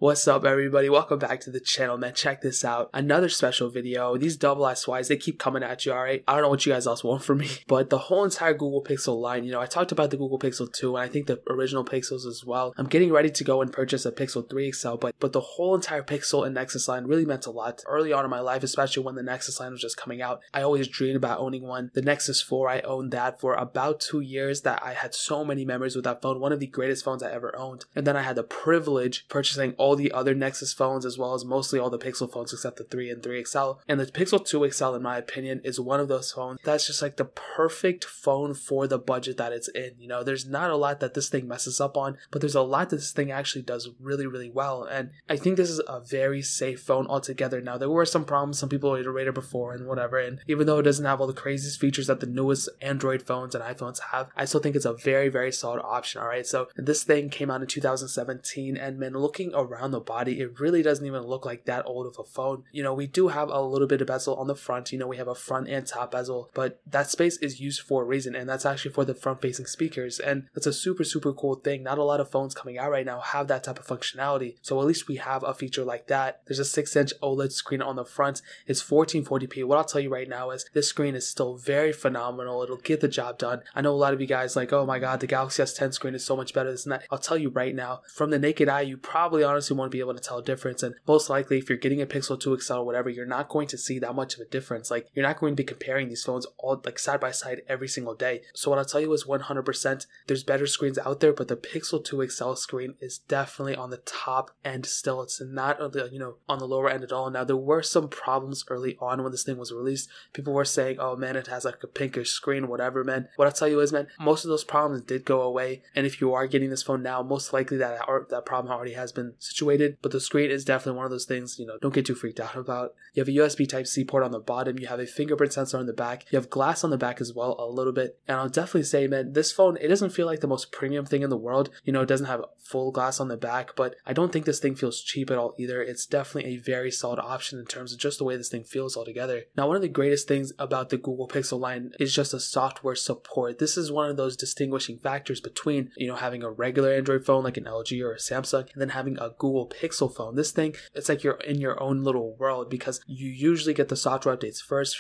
What's up, everybody? Welcome back to the channel, man. Check this out. Another special video. These double SYs, they keep coming at you, alright? I don't know what you guys else want from me, but the whole entire Google Pixel line, I talked about the Google Pixel 2, and I think the original Pixels as well. I'm getting ready to go and purchase a Pixel 3 XL, but the whole entire Pixel and Nexus line really meant a lot. Early on in my life, especially when the Nexus line was just coming out, I always dreamed about owning one. The Nexus 4, I owned that for about 2 years. That I had so many memories with that phone, one of the greatest phones I ever owned. And then I had the privilege purchasing all the other Nexus phones, as well as mostly all the Pixel phones except the 3 and 3 XL. And the Pixel 2 XL, in my opinion, is one of those phones that's just like the perfect phone for the budget that it's in. There's not a lot that this thing messes up on, but there's a lot that this thing actually does really, really well. And I think this is a very safe phone altogether. Now, there were some problems. Some people iterated before and whatever. And even though it doesn't have all the craziest features that the newest Android phones and iPhones have, I still think it's a very, very solid option. All right. So this thing came out in 2017, and man, looking around the body, it really doesn't even look like that old of a phone. We do have a little bit of bezel on the front. We have a front and top bezel, but that space is used for a reason, and that's actually for the front facing speakers. And that's a super, super cool thing. Not a lot of phones coming out right now have that type of functionality. So at least we have a feature like that. There's a 6-inch OLED screen on the front. It's 1440p. What I'll tell you right now is this screen is still very phenomenal. It'll get the job done. I know a lot of you guys like, oh my god, the Galaxy S10 screen is so much better than that. I'll tell you right now, from the naked eye, you probably honestly won't be able to tell a difference. And most likely, if you're getting a Pixel 2 XL or whatever, you're not going to see that much of a difference. Like, you're not going to be comparing these phones all like side by side every single day. So what I'll tell you is 100%, there's better screens out there, but the Pixel 2 XL screen is definitely on the top end still. It's not on the lower end at all. Now, there were some problems early on when this thing was released. People were saying, oh man, it has like a pinkish screen, whatever, man. What I'll tell you is, man, most of those problems did go away. And if you are getting this phone now, most likely that problem already has been situated. But the screen is definitely one of those things, don't get too freaked out about. You have a USB Type-C port on the bottom. You have a fingerprint sensor on the back. You have glass on the back as well, a little bit. And I'll definitely say, man, this phone, it doesn't feel like the most premium thing in the world. It doesn't have full glass on the back, but I don't think this thing feels cheap at all either. It's definitely a very solid option in terms of just the way this thing feels altogether. Now, one of the greatest things about the Google Pixel line is just the software support. This is one of those distinguishing factors between, having a regular Android phone like an LG or a Samsung, and then having a Google Pixel phone. This thing, it's like you're in your own little world because you usually get the software updates first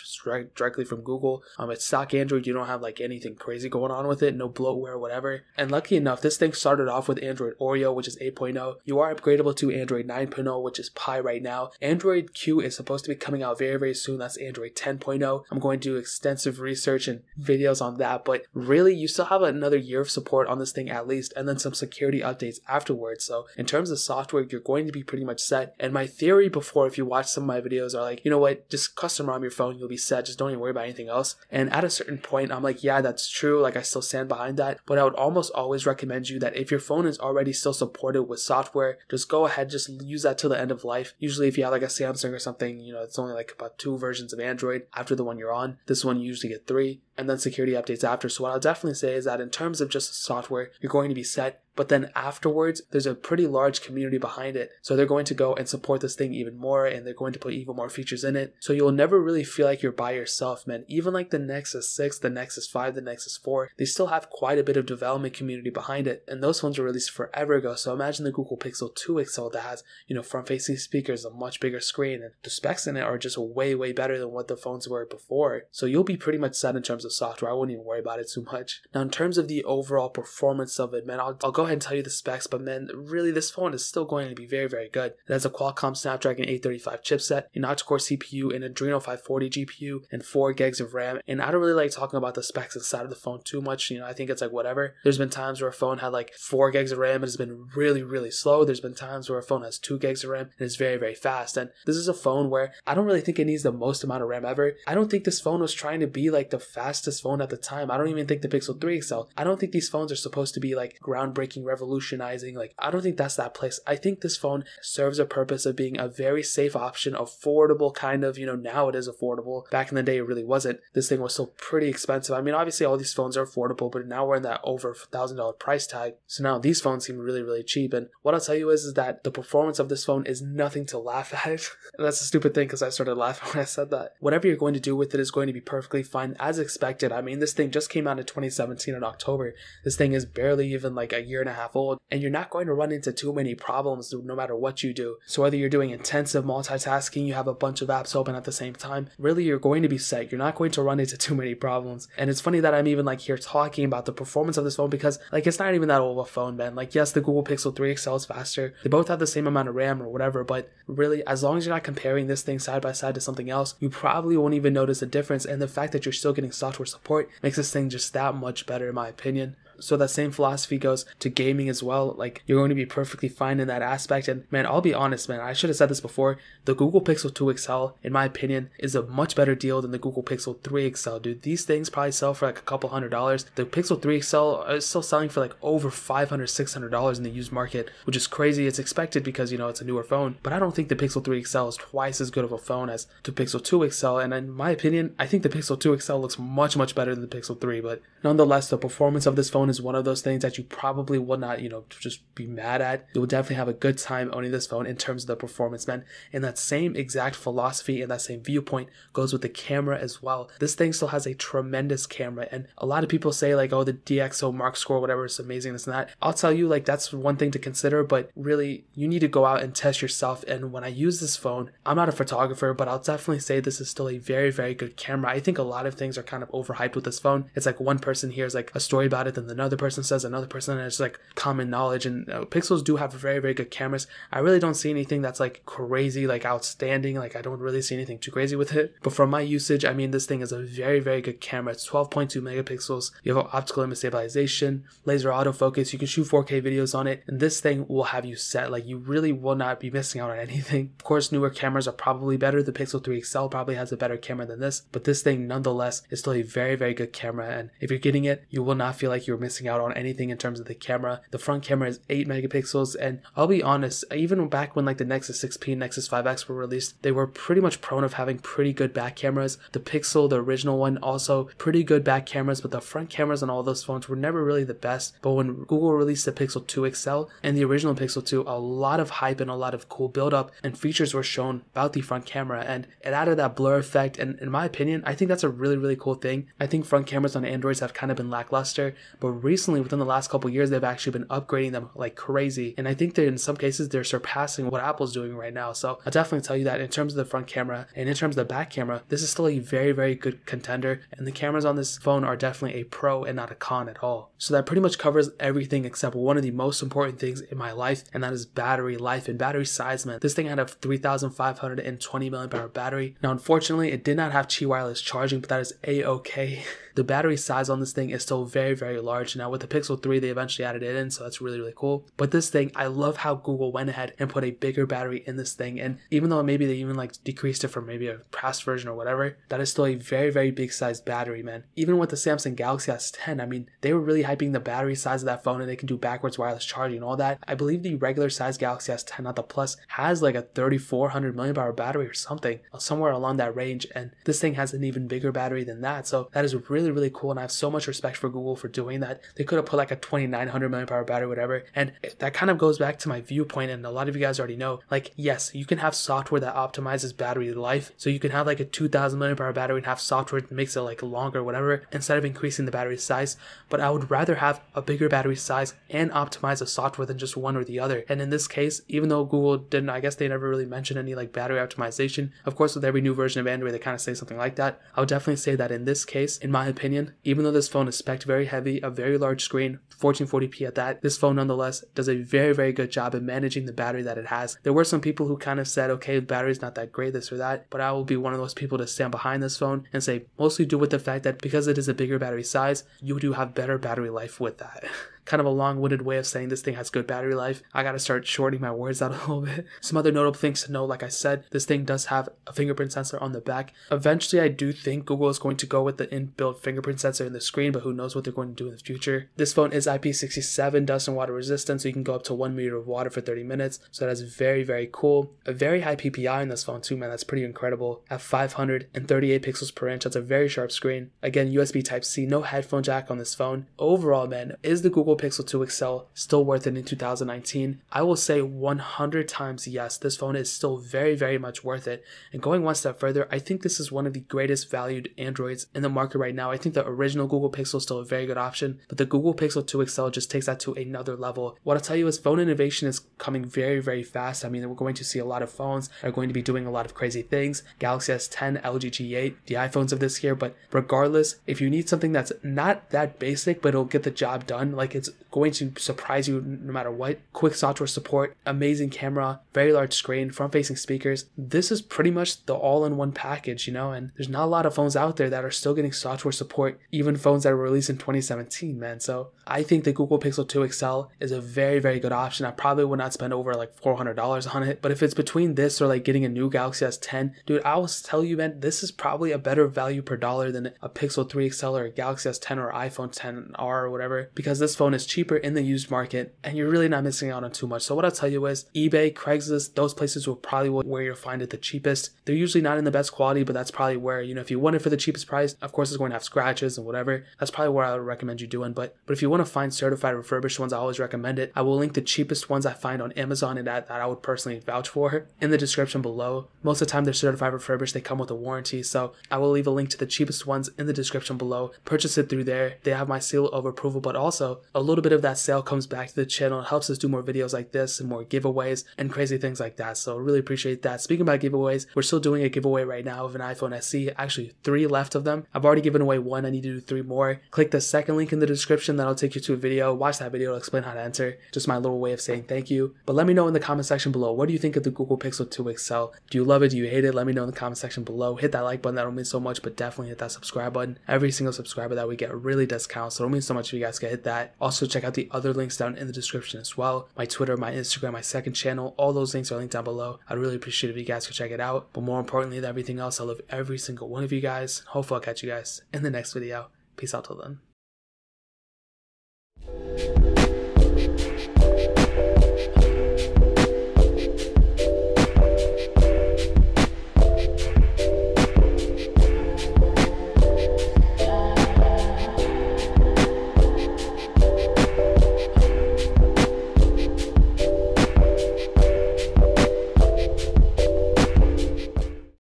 directly from Google. It's stock Android. You don't have like anything crazy going on with it, no bloatware, whatever. And lucky enough, this thing started off with Android Oreo, which is 8.0. You are upgradable to Android 9.0, which is Pie right now. Android Q is supposed to be coming out very, very soon. That's Android 10.0. I'm going to do extensive research and videos on that, but really, you still have another year of support on this thing at least, and then some security updates afterwards. So in terms of software, you're going to be pretty much set. And my theory before, if you watch some of my videos, are like, you know what, just custom ROM your phone, you'll be set. Just don't even worry about anything else. And at a certain point, I'm like, yeah, that's true. Like, I still stand behind that. But I would almost always recommend you that if your phone is already still supported with software, just go ahead, just use that till the end of life. Usually if you have like a Samsung or something, it's only like about 2 versions of Android after the one you're on. This one you usually get 3, and then security updates after. So what I'll definitely say is that in terms of just software, you're going to be set. But then afterwards, there's a pretty large community behind it. So they're going to go and support this thing even more, and they're going to put even more features in it. So you'll never really feel like you're by yourself, man. Even like the Nexus 6, the Nexus 5, the Nexus 4, they still have quite a bit of development community behind it. And those phones were released forever ago. So imagine the Google Pixel 2 XL that has, front-facing speakers, a much bigger screen, and the specs in it are just way, way better than what the phones were before. So you'll be pretty much set in terms of software. I wouldn't even worry about it too much. Now, in terms of the overall performance of it, man, I'll go ahead and tell you the specs, but man, really this phone is still going to be very, very good. It has a Qualcomm Snapdragon 835 chipset, an octa-core CPU, an Adreno 540 GPU, and 4 gigs of RAM. And I don't really like talking about the specs inside of the phone too much. I think it's like whatever. There's been times where a phone had like 4 gigs of RAM and it's been really, really slow. There's been times where a phone has 2 gigs of RAM and it's very, very fast. And this is a phone where I don't really think it needs the most amount of RAM ever. I don't think this phone was trying to be like the fastest phone at the time. I don't even think the Pixel 3 XL. I don't think these phones are supposed to be like groundbreaking, revolutionizing. Like, I don't think that's that place. I think this phone serves a purpose of being a very safe option, affordable kind of, now it is affordable. Back in the day, it really wasn't. This thing was still pretty expensive. I mean, obviously all these phones are affordable, but now we're in that over $1,000 price tag. So now these phones seem really, really cheap. And what I'll tell you is that the performance of this phone is nothing to laugh at. And that's a stupid thing because I started laughing when I said that. Whatever you're going to do with it is going to be perfectly fine as expected. I mean, this thing just came out in 2017 in October. This thing is barely even like a year year and a half old, and you're not going to run into too many problems no matter what you do. So whether you're doing intensive multitasking, you have a bunch of apps open at the same time, really you're going to be set. You're not going to run into too many problems. And it's funny that I'm even like here talking about the performance of this phone, because like it's not even that old of a phone, man. Like yes, the Google Pixel 3 XL is faster. They both have the same amount of RAM or whatever, but really as long as you're not comparing this thing side by side to something else, you probably won't even notice a difference. And the fact that you're still getting software support makes this thing just that much better in my opinion. So that same philosophy goes to gaming as well. Like you're going to be perfectly fine in that aspect. And man, I'll be honest, man, I should have said this before. The Google Pixel 2 XL, in my opinion, is a much better deal than the Google Pixel 3 XL, dude. These things probably sell for like a couple $100. The Pixel 3 XL is still selling for like over $500, $600 in the used market, which is crazy. It's expected because, you know, it's a newer phone. But I don't think the Pixel 3 XL is twice as good of a phone as the Pixel 2 XL. And in my opinion, I think the Pixel 2 XL looks much, much better than the Pixel 3. But nonetheless, the performance of this phone is one of those things that you probably will not, you know, just be mad at. You will definitely have a good time owning this phone in terms of the performance, man. And that same exact philosophy and that same viewpoint goes with the camera as well. This thing still has a tremendous camera, and a lot of people say like, oh, the DxO Mark score, whatever, is amazing, this and that. I'll tell you, like, that's one thing to consider, but really you need to go out and test yourself. And when I use this phone, I'm not a photographer, but I'll definitely say this is still a very, very good camera. I think a lot of things are kind of overhyped with this phone. It's like one person hears like a story about it, then another person says another person, and it's like common knowledge. And Pixels do have very, very good cameras. I really don't see anything that's like crazy, like outstanding. Like I don't really see anything too crazy with it. But from my usage, I mean, this thing is a very, very good camera. It's 12.2 megapixels. You have optical image stabilization, laser autofocus. You can shoot 4K videos on it, and this thing will have you set. Like you really will not be missing out on anything. Of course, newer cameras are probably better. The Pixel 3 XL probably has a better camera than this, but this thing nonetheless is still a very, very good camera. And if you're getting it, you will not feel like you're missing out on anything in terms of the camera. The front camera is 8 megapixels, and I'll be honest, even back when like the Nexus 6P and Nexus 5X were released, they were pretty much prone of having pretty good back cameras. The Pixel, the original one, also pretty good back cameras, but the front cameras on all those phones were never really the best. But when Google released the Pixel 2 XL and the original Pixel 2, a lot of hype and a lot of cool build up and features were shown about the front camera, and it added that blur effect. And in my opinion, I think that's a really, really cool thing. I think front cameras on Androids have kind of been lackluster, but recently within the last couple years, they've actually been upgrading them like crazy. And I think that in some cases they're surpassing what Apple's doing right now. So I'll definitely tell you that in terms of the front camera and in terms of the back camera, this is still a very, very good contender. And the cameras on this phone are definitely a pro and not a con at all. So that pretty much covers everything except one of the most important things in my life, and that is battery life and battery size, man. This thing had a 3,520 milliamp hour battery. Now, unfortunately, it did not have Qi wireless charging, but that is a-okay. The battery size on this thing is still very, very large. Now with the Pixel 3, they eventually added it in, so that's really, really cool. But this thing, I love how Google went ahead and put a bigger battery in this thing. And even though maybe they even like decreased it from maybe a past version or whatever, that is still a very, very big sized battery, man. Even with the Samsung Galaxy S10, I mean, they were really hyping the battery size of that phone, and they can do backwards wireless charging and all that. I believe the regular size Galaxy S10, not the Plus, has like a 3,400 milliamp hour battery or something, somewhere along that range. And this thing has an even bigger battery than that. So that is really, really cool. And I have so much respect for Google for doing that. They could have put like a 2,900 milliamp hour battery, whatever. And that kind of goes back to my viewpoint. And a lot of you guys already know, like, yes, you can have software that optimizes battery life. So you can have like a 2,000 milliamp hour battery and have software that makes it like longer, whatever, instead of increasing the battery size. But I would rather have a bigger battery size and optimize the software than just one or the other. And in this case, even though Google didn't, I guess they never really mentioned any like battery optimization. Of course, with every new version of Android, they kind of say something like that. I would definitely say that in this case, in my opinion, even though this phone is spec'd very heavy, a very large screen, 1440p at that, this phone nonetheless does a very, very good job at managing the battery that it has. There were some people who kind of said, okay, the battery's not that great, this or that, but I will be one of those people to stand behind this phone and say, mostly due with the fact that because it is a bigger battery size, you do have better battery life with that. Kind of a long-winded way of saying this thing has good battery life. I gotta start shorting my words out a little bit. Some other notable things to know, like I said, this thing does have a fingerprint sensor on the back. Eventually, I do think Google is going to go with the inbuilt fingerprint sensor in the screen, but who knows what they're going to do in the future. This phone is IP67 dust and water resistant, so you can go up to 1 meter of water for 30 minutes. So that is very, very cool. A very high PPI in this phone too, man. That's pretty incredible. At 538 pixels per inch, that's a very sharp screen. Again, USB Type-C, no headphone jack on this phone. Overall, man, is the Google Google Pixel 2 XL still worth it in 2019? I will say 100 times yes. This phone is still very, very much worth it. And going one step further, I think this is one of the greatest valued Androids in the market right now. I think the original Google Pixel is still a very good option, but the Google Pixel 2 XL just takes that to another level. What I'll tell you is phone innovation is coming very, very fast. I mean, we're going to see a lot of phones that are going to be doing a lot of crazy things. Galaxy S10, LG G8, the iPhones of this year. But regardless, if you need something that's not that basic, but it'll get the job done, like it's going to surprise you no matter what. Quick software support, amazing camera, very large screen, front-facing speakers. This is pretty much the all-in-one package, you know, and there's not a lot of phones out there that are still getting software support, even phones that were released in 2017, man. So I think the Google Pixel 2 XL is a very, very good option. I probably would not spend over like $400 on it, but if it's between this or like getting a new Galaxy S10, dude, I will tell you, man, this is probably a better value per dollar than a Pixel 3 XL or a Galaxy S10 or iPhone 10R or whatever, because this phone is cheaper in the used market and you're really not missing out on too much. So what I'll tell you is eBay, Craigslist, those places will probably where you'll find it the cheapest. They're usually not in the best quality, but that's probably where, you know, if you want it for the cheapest price, of course it's going to have scratches and whatever. That's probably where I would recommend you doing. But if you want to find certified refurbished ones, I always recommend it. I will link the cheapest ones I find on Amazon and that I would personally vouch for in the description below. Most of the time they're certified refurbished. They come with a warranty. So I will leave a link to the cheapest ones in the description below. Purchase it through there. They have my seal of approval, but also a little bit of that sale comes back to the channel. It helps us do more videos like this and more giveaways and crazy things like that. So really appreciate that. Speaking about giveaways, we're still doing a giveaway right now of an iPhone SE. Actually 3 left of them. I've already given away 1. I need to do 3 more. Click the second link in the description. That'll take you to a video. Watch that video to explain how to enter. Just my little way of saying thank you. But let me know in the comment section below, what do you think of the Google Pixel 2 XL? Do you love it? Do you hate it? Let me know in the comment section below. Hit that like button. That don't mean so much, but definitely hit that subscribe button. Every single subscriber that we get really does count, so it don't mean so much if you guys can hit that. Also check out the other links down in the description as well. My Twitter, my Instagram, my second channel, all those links are linked down below. I'd really appreciate it if you guys could check it out. But more importantly than everything else, I love every single one of you guys. Hopefully I'll catch you guys in the next video. Peace out till then.